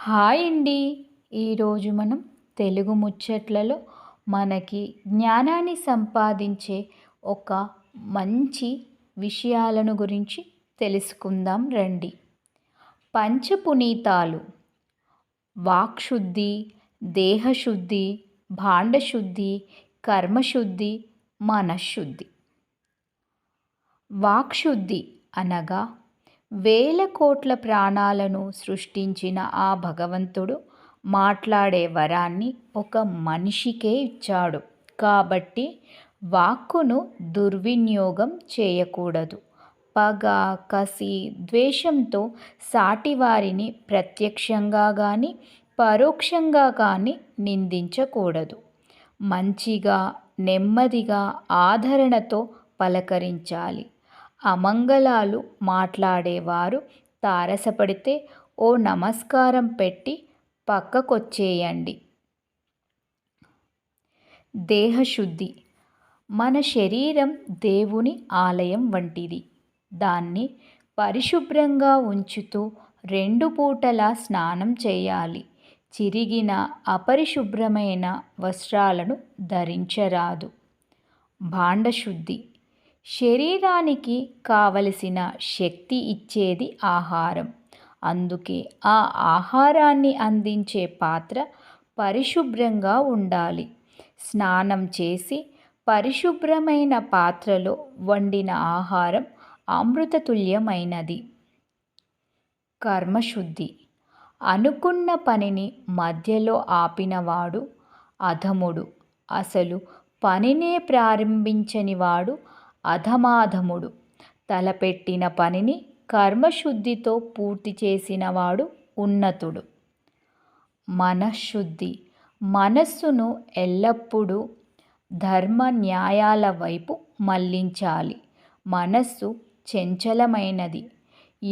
Hi అండి. ఈరోజు మనం తెలుగు ముచ్చట్లలో మనకి జ్ఞానాన్ని సంపాదించే ఒక మంచి విషయాలను గురించి తెలుసుకుందాం రండి. పంచపునీతాలు: వాక్శుద్ధి, దేహశుద్ధి, భాండశుద్ధి, కర్మశుద్ధి, మనశ్శుద్ధి. వాక్శుద్ధి అనగా వేల కోట్ల ప్రాణాలను సృష్టించిన ఆ భగవంతుడు మాట్లాడే వరాన్ని ఒక మనిషికే ఇచ్చాడు. కాబట్టి వాక్కును దుర్వినియోగం చేయకూడదు. పగ, కసి, ద్వేషంతో సాటివారిని ప్రత్యక్షంగా కానీ పరోక్షంగా కానీ నిందించకూడదు. మంచిగా, నెమ్మదిగా, ఆదరణతో పలకరించాలి. అమంగళాలు మాట్లాడేవారు తారసపడితే ఓ నమస్కారం పెట్టి పక్కకొచ్చేయండి. దేహశుద్ధి: మన శరీరం దేవుని ఆలయం వంటిది. దాన్ని పరిశుభ్రంగా ఉంచుతూ 2 పూటలా స్నానం చేయాలి. చిరిగిన, అపరిశుభ్రమైన వస్త్రాలను ధరించరాదు. భాండశుద్ధి: శరీరానికి కావలసిన శక్తి ఇచ్చేది ఆహారం. అందుకే ఆ ఆహారాన్ని అందించే పాత్ర పరిశుభ్రంగా ఉండాలి. స్నానం చేసి పరిశుభ్రమైన పాత్రలో వండిన ఆహారం అమృతతుల్యమైనది. కర్మశుద్ధి: అనుకున్న పనిని మధ్యలో ఆపినవాడు అధముడు. అసలు పనినే ప్రారంభించనివాడు అధమాధముడు. తలపెట్టిన పనిని కర్మశుద్ధితో పూర్తి చేసినవాడు ఉన్నతుడు. మనశ్శుద్ధి: మనస్సును ఎల్లప్పుడూ ధర్మ న్యాయాల వైపు మళ్లించాలి. మనస్సు చంచలమైనది.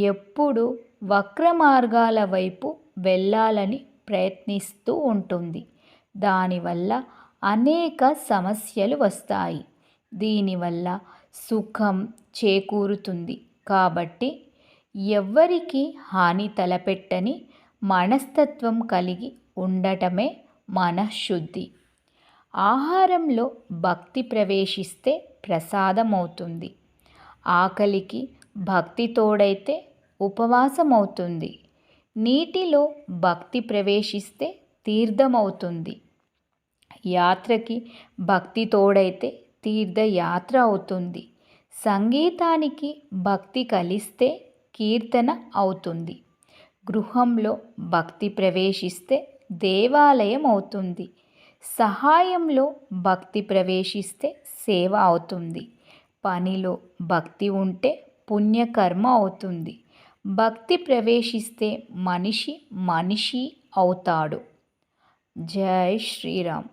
ఎప్పుడూ వక్రమార్గాల వైపు వెళ్ళాలని ప్రయత్నిస్తూ ఉంటుంది. దానివల్ల అనేక సమస్యలు వస్తాయి. దీనివల్ల సుఖం చేకూరుతుంది. కాబట్టి ఎవ్వరికీ హాని తలపెట్టని మనస్తత్వం కలిగి ఉండటమే మనశ్శుద్ధి. ఆహారంలో భక్తి ప్రవేశిస్తే ప్రసాదమవుతుంది. ఆకలికి భక్తి తోడైతే ఉపవాసమవుతుంది. నీటిలో భక్తి ప్రవేశిస్తే తీర్థమవుతుంది. యాత్రకి భక్తి తోడైతే తీర్థయాత్ర అవుతుంది. సంగీతానికి భక్తి కలిస్తే కీర్తన అవుతుంది. గృహంలో భక్తి ప్రవేశిస్తే దేవాలయం అవుతుంది. సహాయంలో భక్తి ప్రవేశిస్తే సేవ అవుతుంది. పనిలో భక్తి ఉంటే పుణ్యకర్మ అవుతుంది. భక్తి ప్రవేశిస్తే మనిషి అవుతాడు. జై శ్రీరామ్.